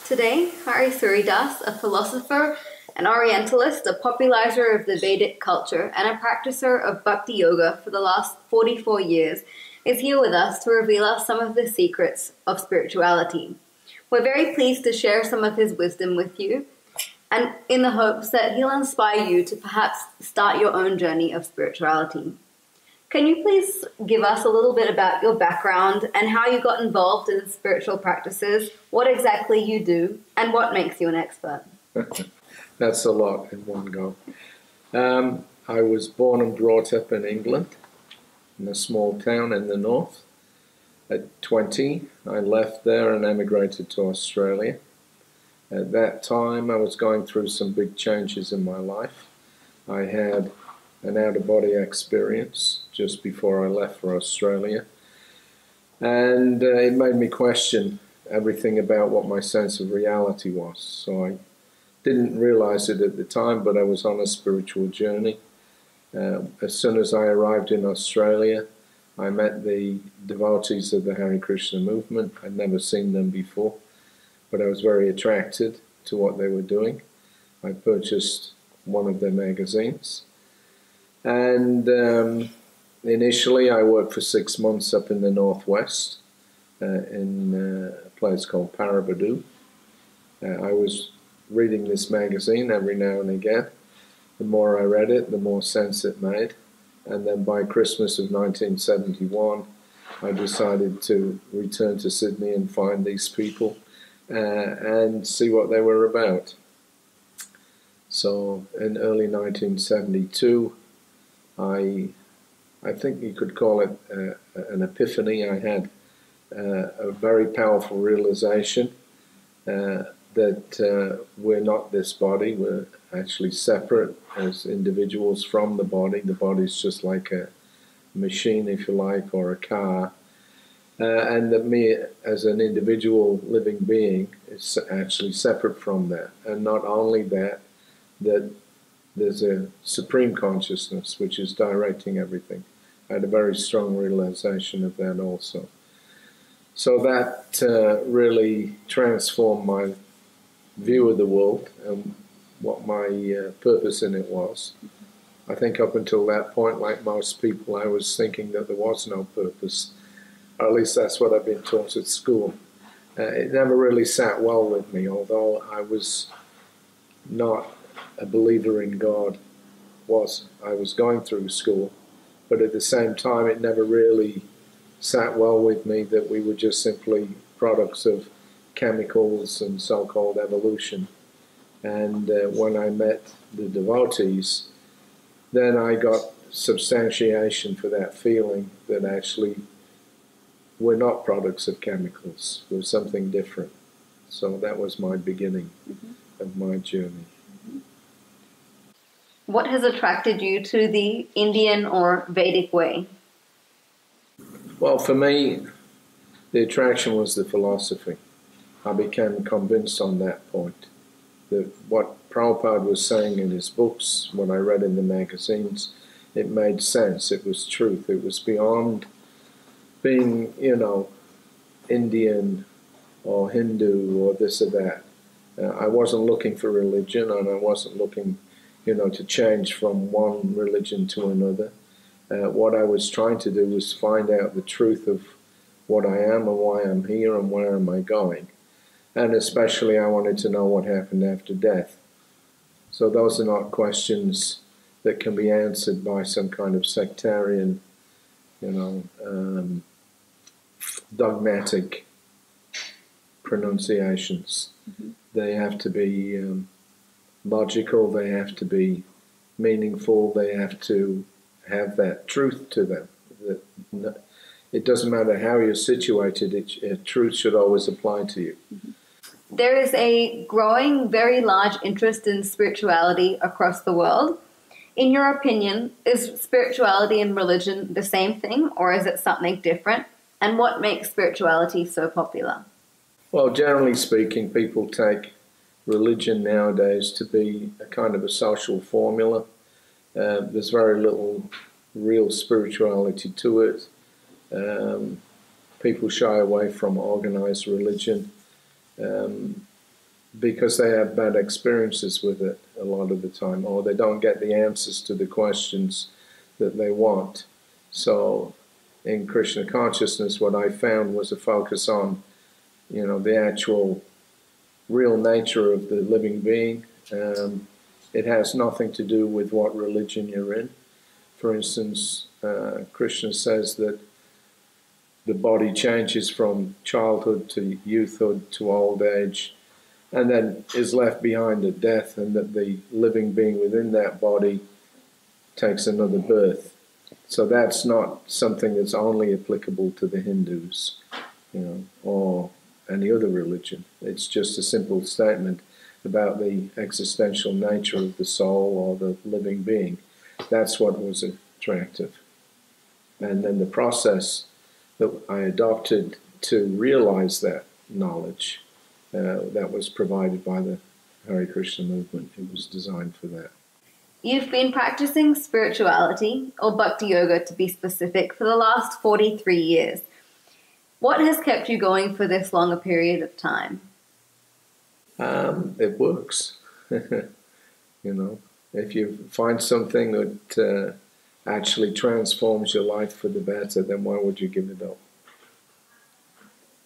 Today, Sauri, a philosopher, an Orientalist, a popularizer of the Vedic culture, and a practicer of Bhakti Yoga for the last 44 years, is here with us to reveal us some of the secrets of spirituality. We're very pleased to share some of his wisdom with you, and in the hopes that he'll inspire you to perhaps start your own journey of spirituality. Can you please give us a little bit about your background and how you got involved in spiritual practices, what exactly you do, and what makes you an expert? That's a lot in one go. I was born and brought up in England, in a small town in the north. At 20, I left there and emigrated to Australia. At that time, I was going through some big changes in my life. I had an out-of-body experience just before I left for Australia. And it made me question everything about what my sense of reality was. So I didn't realize it at the time, but I was on a spiritual journey. As soon as I arrived in Australia, I met the devotees of the Hare Krishna movement. I'd never seen them before, but I was very attracted to what they were doing. I purchased one of their magazines. And initially I worked for 6 months up in the northwest in a place called Parabadu. I was reading this magazine every now and again. The more I read it, the more sense it made. And then by Christmas of 1971, I decided to return to Sydney and find these people and see what they were about. So in early 1972, I think you could call it an epiphany. I had a very powerful realization that we're not this body. We're actually separate as individuals from the body. The body's just like a machine, if you like, or a car. And that me as an individual living being is actually separate from that. And not only that, that there's a supreme consciousness which is directing everything. I had a very strong realization of that also. So that really transformed my view of the world and what my purpose in it was. I think up until that point, like most people, I was thinking that there was no purpose, or at least that's what I've been taught at school. It never really sat well with me, although I was not a believer in God. I was going through school, but at the same time it never really sat well with me that we were just simply products of chemicals and so-called evolution. And when I met the devotees, then I got substantiation for that feeling that actually we're not products of chemicals, we're something different. So that was my beginning of my journey. What has attracted you to the Indian or Vedic way? Well, for me, the attraction was the philosophy. I became convinced on that point that what Prabhupada was saying in his books, what I read in the magazines, it made sense. It was truth. It was beyond being, Indian or Hindu or this or that. I wasn't looking for religion, and I wasn't looking to change from one religion to another. What I was trying to do was find out the truth of what I am and why I'm here and where am I going. And especially I wanted to know what happened after death. So those are not questions that can be answered by some kind of sectarian, dogmatic pronunciations. They have to be logical, they have to be meaningful, they have to have that truth to them. It doesn't matter how you're situated, truth should always apply to you. There is a growing, very large interest in spirituality across the world. In your opinion, is spirituality and religion the same thing, or is it something different? And what makes spirituality so popular? Well, generally speaking, people take religion nowadays to be a kind of a social formula. There's very little real spirituality to it. People shy away from organized religion. because they have bad experiences with it a lot of the time, or they don't get the answers to the questions that they want. So in Krishna consciousness, what I found was a focus on, the actual real nature of the living being. It has nothing to do with what religion you're in. For instance, Krishna says that the body changes from childhood to youthhood to old age, and then is left behind at death, and that the living being within that body takes another birth. So that's not something that's only applicable to the Hindus, or any other religion. It's just a simple statement about the existential nature of the soul or the living being. That's what was attractive. And then the process that I adopted to realize that knowledge, that was provided by the Hare Krishna movement. It was designed for that. You've been practicing spirituality, or bhakti yoga to be specific, for the last 43 years. What has kept you going for this long a period of time? It works. If you find something that actually transforms your life for the better, then why would you give it up?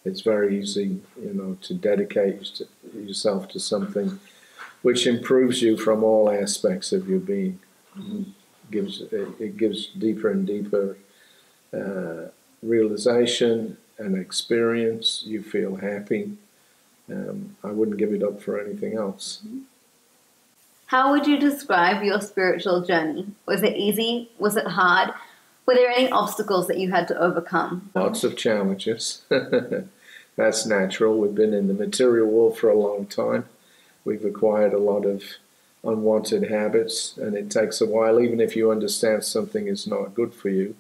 It's very easy, to dedicate yourself to something which improves you from all aspects of your being. It gives deeper and deeper realization and experience. You feel happy. I wouldn't give it up for anything else. How would you describe your spiritual journey? Was it easy? Was it hard? Were there any obstacles that you had to overcome? Lots of challenges. That's natural. We've been in the material world for a long time. We've acquired a lot of unwanted habits, and it takes a while. Even if you understand something is not good for you,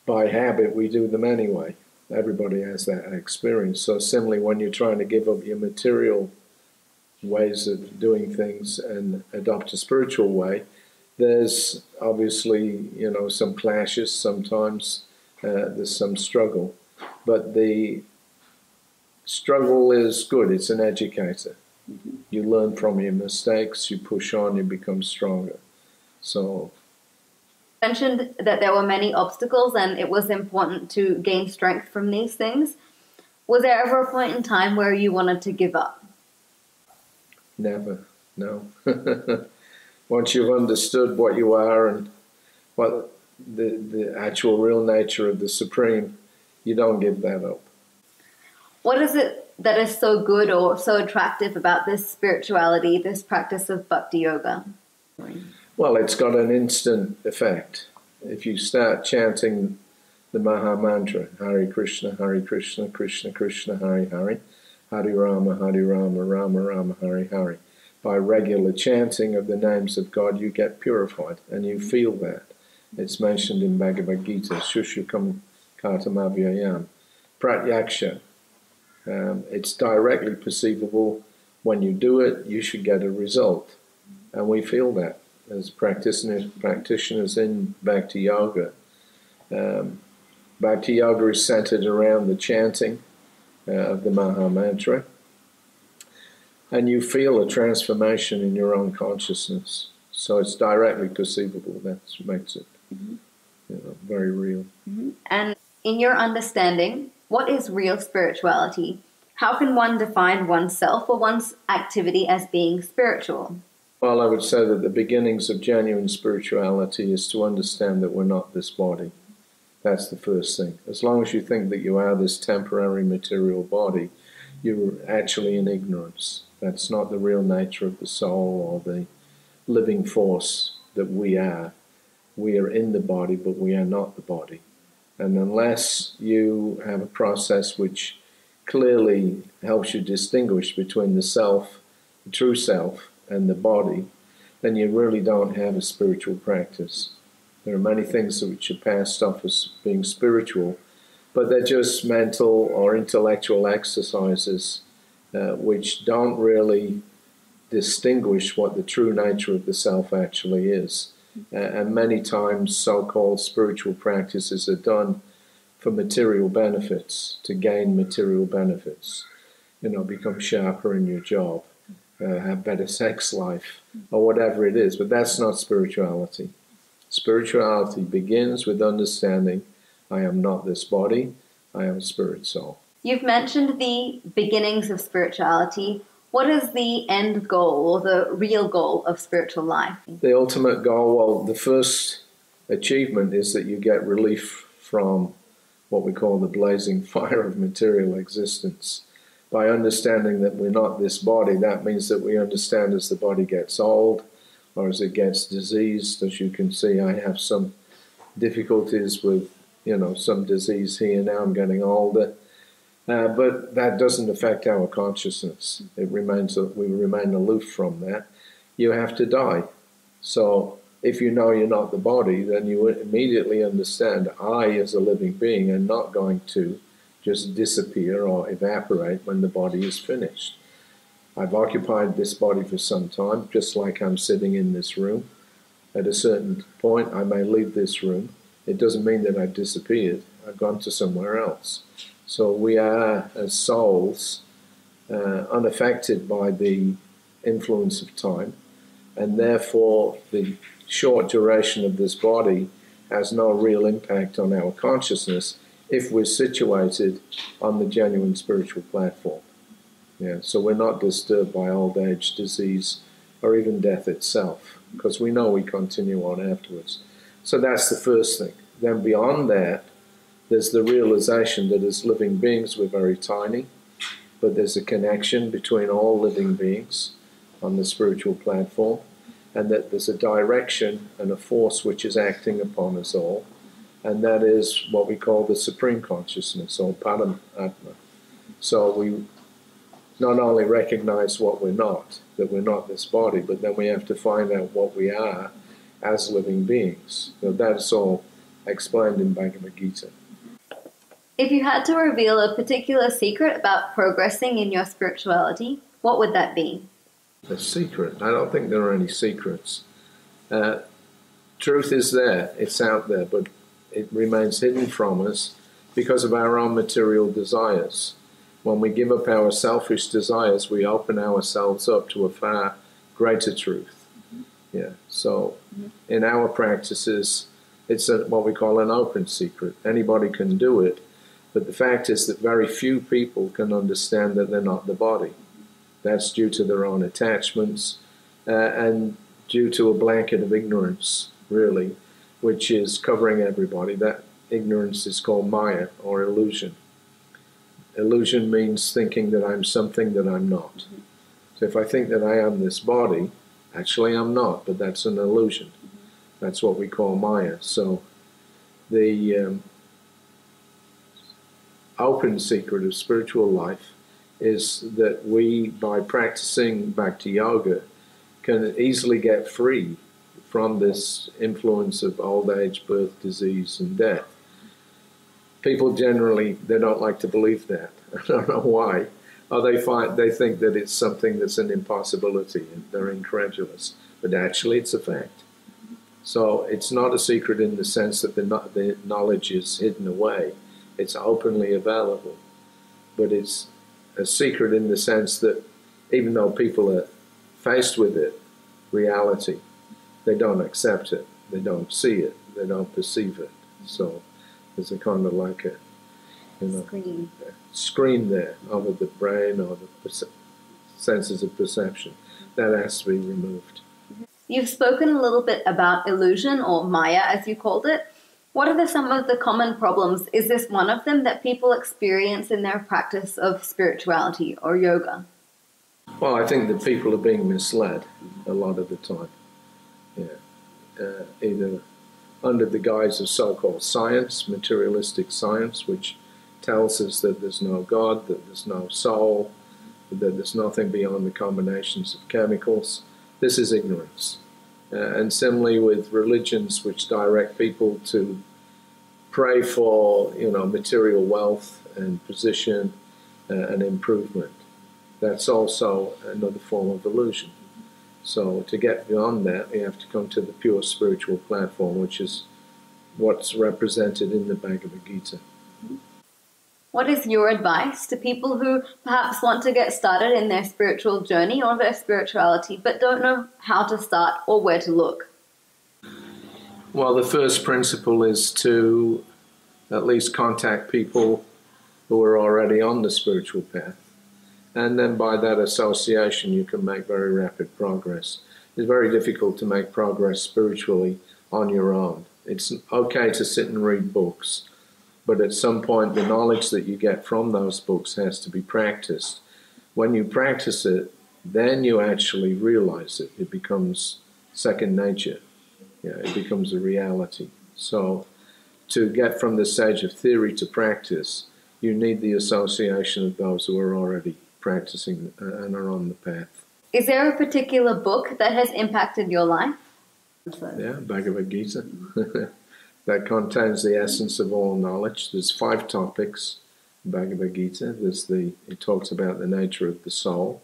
by habit we do them anyway. Everybody has that experience. So similarly, when you're trying to give up your material ways of doing things and adopt a spiritual way, there's obviously, some clashes sometimes. There's some struggle. But the struggle is good. It's an educator. You learn from your mistakes, you push on, you become stronger. So, you mentioned that there were many obstacles and it was important to gain strength from these things. Was there ever a point in time where you wanted to give up? Never, no. Once you've understood what you are and what the actual real nature of the Supreme, you don't give that up. What is it that is so good or so attractive about this spirituality, this practice of bhakti yoga? Well, it's got an instant effect. If you start chanting the Maha Mantra, Hare Krishna, Krishna Krishna, Hare Hare, Hare Rama, Rama Rama, Hare Hare, by regular chanting of the names of God, you get purified, and you feel that. It's mentioned in Bhagavad Gita, Shushukam Kartamavyayam, Pratyaksha. It's directly perceivable. When you do it, you should get a result. And we feel that as practitioners in Bhakti Yoga. Bhakti Yoga is centered around the chanting of the Maha Mantra. And you feel a transformation in your own consciousness. So it's directly perceivable. That's what makes it very real. Mm-hmm. And in your understanding, what is real spirituality? How can one define oneself or one's activity as being spiritual? Well, I would say that the beginnings of genuine spirituality is to understand that we're not this body. That's the first thing. As long as you think that you are this temporary material body, you're actually in ignorance. That's not the real nature of the soul or the living force that we are. We are in the body, but we are not the body. And unless you have a process which clearly helps you distinguish between the self, the true self, and the body, then you really don't have a spiritual practice. There are many things which are passed off as being spiritual, but they're just mental or intellectual exercises which don't really distinguish what the true nature of the self actually is. And many times so-called spiritual practices are done for material benefits, to gain material benefits. become sharper in your job, have better sex life, or whatever it is. But that's not spirituality. Spirituality begins with understanding I am not this body, I am spirit soul. You've mentioned the beginnings of spirituality. What is the end goal or the real goal of spiritual life? The ultimate goal, well, the first achievement is that you get relief from what we call the blazing fire of material existence. By understanding that we're not this body, that means that we understand as the body gets old or as it gets diseased. As you can see, I have some difficulties with, some disease here now. I'm getting older. But that doesn't affect our consciousness. We remain aloof from that. You have to die. So if you know you're not the body, then you immediately understand I, as a living being, am not going to just disappear or evaporate when the body is finished. I've occupied this body for some time, just like I'm sitting in this room. At a certain point, I may leave this room. It doesn't mean that I've disappeared. I've gone to somewhere else. So we are, as souls, unaffected by the influence of time, and therefore the short duration of this body has no real impact on our consciousness if we're situated on the genuine spiritual platform. Yeah, so we're not disturbed by old age, disease, or even death itself, because we know we continue on afterwards. So that's the first thing. Then beyond that, there's the realization that as living beings we're very tiny, but there's a connection between all living beings on the spiritual platform, and that there's a direction and a force which is acting upon us all, and that is what we call the Supreme Consciousness, or Paramatma. So we not only recognize what we're not, that we're not this body, but then we have to find out what we are as living beings. So that's all explained in Bhagavad Gita. If you had to reveal a particular secret about progressing in your spirituality, what would that be? A secret? I don't think there are any secrets. Truth is there, it's out there, but it remains hidden from us because of our own material desires. When we give up our selfish desires, we open ourselves up to a far greater truth. Yeah. So in our practices, it's what we call an open secret. Anybody can do it, but the fact is that very few people can understand that they're not the body. That's due to their own attachments and due to a blanket of ignorance, really, which is covering everybody. That ignorance is called Maya, or illusion. Illusion means thinking that I'm something that I'm not. So if I think that I am this body, actually I'm not, but that's an illusion. That's what we call Maya. So the open secret of spiritual life is that we, by practicing Bhakti Yoga, can easily get free from this influence of old age, birth, disease, and death. People generally, they don't like to believe that. I don't know why. Or they think that it's something that's an impossibility, and they're incredulous. But actually, it's a fact. So it's not a secret in the sense that the knowledge is hidden away. It's openly available. But it's a secret in the sense that even though people are faced with it, reality, they don't accept it, they don't see it, they don't perceive it. So there's a kind of like a screen there over the brain or the senses of perception. That has to be removed. You've spoken a little bit about illusion, or Maya as you called it. What are some of the common problems? Is this one of them that people experience in their practice of spirituality or yoga? Well, I think that people are being misled a lot of the time. Yeah. Either under the guise of so-called science, materialistic science, which tells us that there's no God, that there's no soul, that there's nothing beyond the combinations of chemicals. This is ignorance. And similarly with religions which direct people to pray for, material wealth and position and improvement. That's also another form of illusion. So to get beyond that, we have to come to the pure spiritual platform, which is what's represented in the Bhagavad Gita. What is your advice to people who perhaps want to get started in their spiritual journey or their spirituality, but don't know how to start or where to look? Well, the first principle is to at least contact people who are already on the spiritual path. And then by that association, you can make very rapid progress. It's very difficult to make progress spiritually on your own. It's okay to sit and read books, but at some point, the knowledge that you get from those books has to be practiced. When you practice it, then you actually realize it. It becomes second nature. Yeah, it becomes a reality. So to get from the stage of theory to practice, you need the association of those who are already practicing and are on the path. Is there a particular book that has impacted your life? Yeah, Bhagavad Gita. That contains the essence of all knowledge. There's 5 topics in Bhagavad Gita. It talks about the nature of the soul,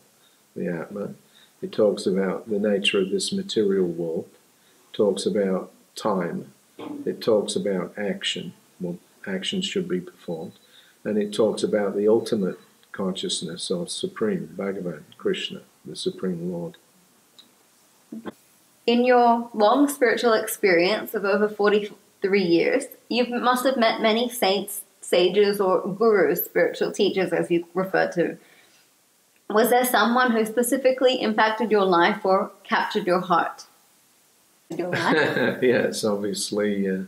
the Atma. It talks about the nature of this material world. It talks about time. It talks about action, what actions should be performed. And it talks about the ultimate consciousness or Supreme, Bhagavan, Krishna, the Supreme Lord. In your long spiritual experience of over 43 years, you must have met many saints, sages, or gurus, spiritual teachers, as you refer to. Was there someone who specifically impacted your life or captured your heart? Yes, obviously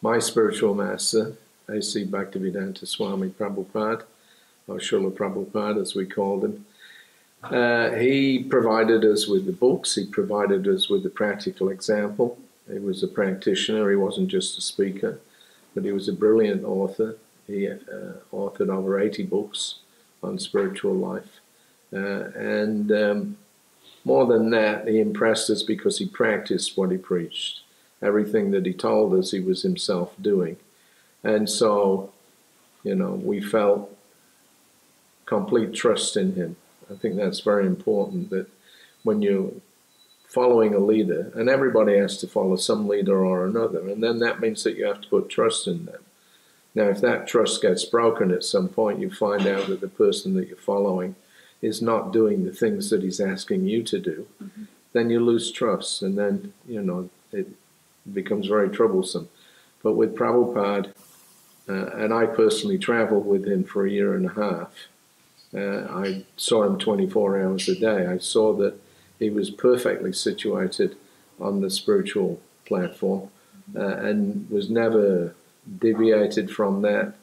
my spiritual master, A.C. Bhaktivedanta Swami Prabhupada, or Srila Prabhupada as we called him. He provided us with the books, he provided us with the practical example. He was a practitioner, he wasn't just a speaker, but he was a brilliant author. He authored over 80 books on spiritual life. More than that, he impressed us because he practiced what he preached. Everything that he told us, he was himself doing. And so, we felt complete trust in him. I think that's very important, that when you're following a leader, and everybody has to follow some leader or another, and then that means that you have to put trust in them. Now, if that trust gets broken at some point, you find out that the person that you're following is not doing the things that he's asking you to do, then you lose trust, and then, it becomes very troublesome. But with Prabhupada, and I personally traveled with him for 1.5 years, I saw him 24 hours a day. I saw that he was perfectly situated on the spiritual platform and was never deviated from that.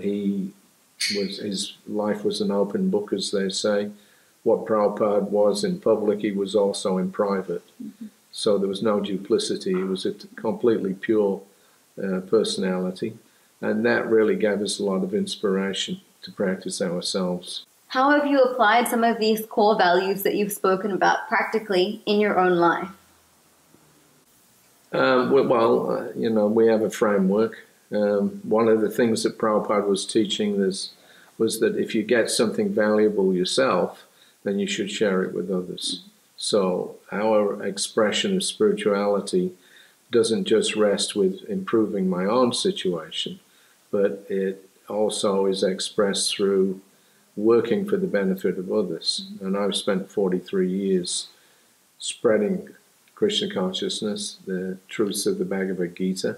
His life was an open book, as they say. What Prabhupada was in public, he was also in private. So there was no duplicity. He was a completely pure personality. And that really gave us a lot of inspiration to practice ourselves. How have you applied some of these core values that you've spoken about practically in your own life? We have a framework. One of the things that Prabhupada was teaching was that if you get something valuable yourself, then you should share it with others. So our expression of spirituality doesn't just rest with improving my own situation, but it also is expressed through working for the benefit of others. And I've spent 43 years spreading Krishna consciousness, the truths of the Bhagavad Gita.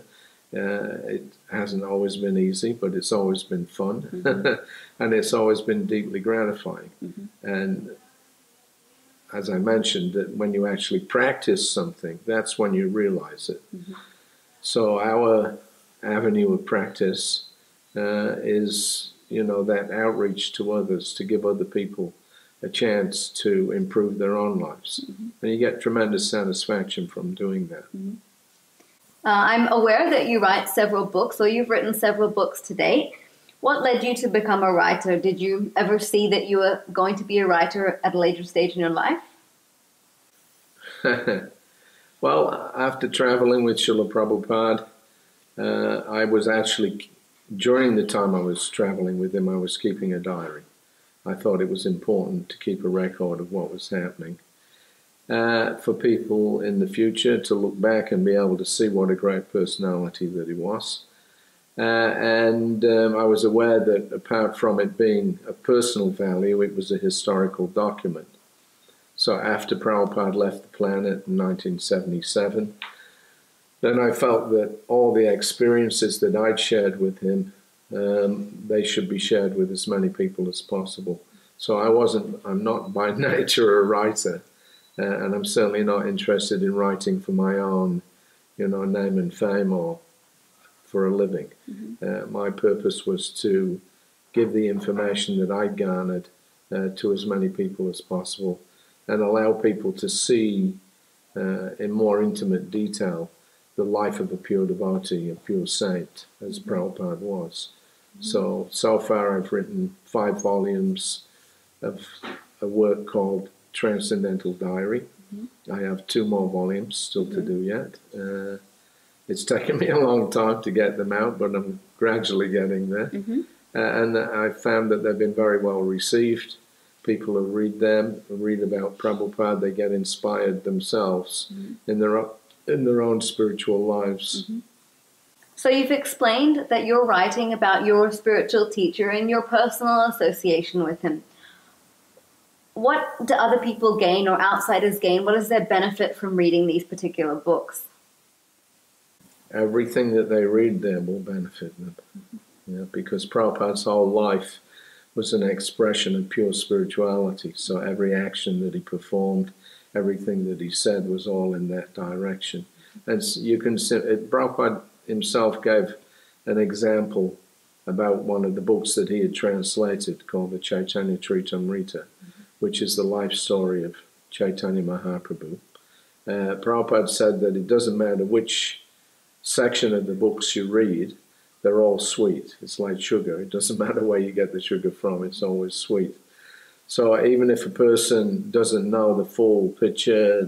It hasn't always been easy, but it's always been fun. And it's always been deeply gratifying. And as I mentioned, that when you actually practice something, that's when you realize it. So our avenue of practice is, that outreach to others, to give other people a chance to improve their own lives. And you get tremendous satisfaction from doing that. I'm aware that you write several books, or you've written several books to date. What led you to become a writer? Did you ever see that you were going to be a writer at a later stage in your life? Well, after traveling with Srila Prabhupada, I was actually, during the time I was traveling with him, I was keeping a diary. I thought it was important to keep a record of what was happening. For people in the future to look back and be able to see what a great personality that he was. I was aware that apart from it being a personal value, it was a historical document. So after Prabhupada left the planet in 1977, then I felt that all the experiences that I'd shared with him, they should be shared with as many people as possible. So I'm not by nature a writer, and I'm certainly not interested in writing for my own, name and fame or for a living. My purpose was to give the information that I garnered to as many people as possible and allow people to see in more intimate detail the life of a pure devotee, a pure saint, as Prabhupada was. So far I've written 5 volumes of a work called Transcendental Diary. I have 2 more volumes still to do yet. It's taken me a long time to get them out, but I'm gradually getting there. And I found that they've been very well received. People who read them, read about Prabhupada, they get inspired themselves in their own spiritual lives. So you've explained that you're writing about your spiritual teacher and your personal association with him. What do other people gain or outsiders gain? What is their benefit from reading these particular books? Everything that they read there will benefit them. Because Prabhupada's whole life was an expression of pure spirituality. So every action that he performed, everything that he said was all in that direction. And you can see, Prabhupada himself gave an example about one of the books that he had translated called the Chaitanya Charitamrita, which is the life story of Chaitanya Mahaprabhu. Prabhupada said that it doesn't matter which section of the books you read, they're all sweet. It's like sugar. It doesn't matter where you get the sugar from, it's always sweet. So even if a person doesn't know the full picture,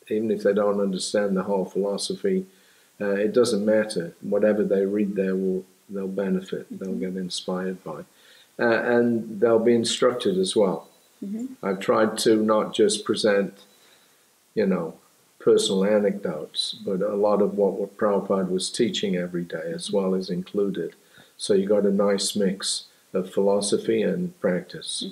even if they don't understand the whole philosophy, it doesn't matter. Whatever they read there, they'll benefit, they'll get inspired by. And they'll be instructed as well. I've tried to not just present, personal anecdotes, but a lot of what Prabhupada was teaching every day as well is included. So you got a nice mix of philosophy and practice.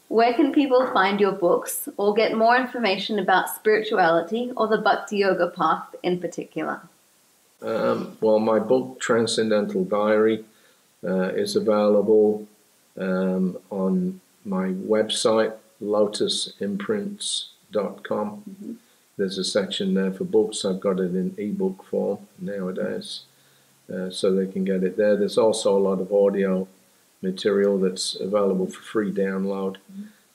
Where can people find your books or get more information about spirituality or the Bhakti Yoga path in particular? Well, my book, Transcendental Diary, is available on my website, lotusimprints.com. There's a section there for books. I've got it in ebook form nowadays, so they can get it there. There's also a lot of audio material that's available for free download.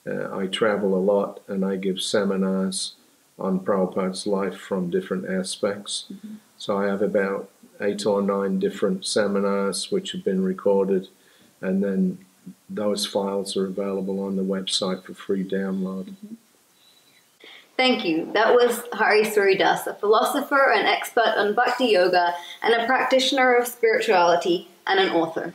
I travel a lot and I give seminars on Prabhupada's life from different aspects. So I have about 8 or 9 different seminars which have been recorded, and then those files are available on the website for free download. Thank you. That was Hari Sauri Dasa, a philosopher, an expert on Bhakti Yoga, and a practitioner of spirituality, and an author.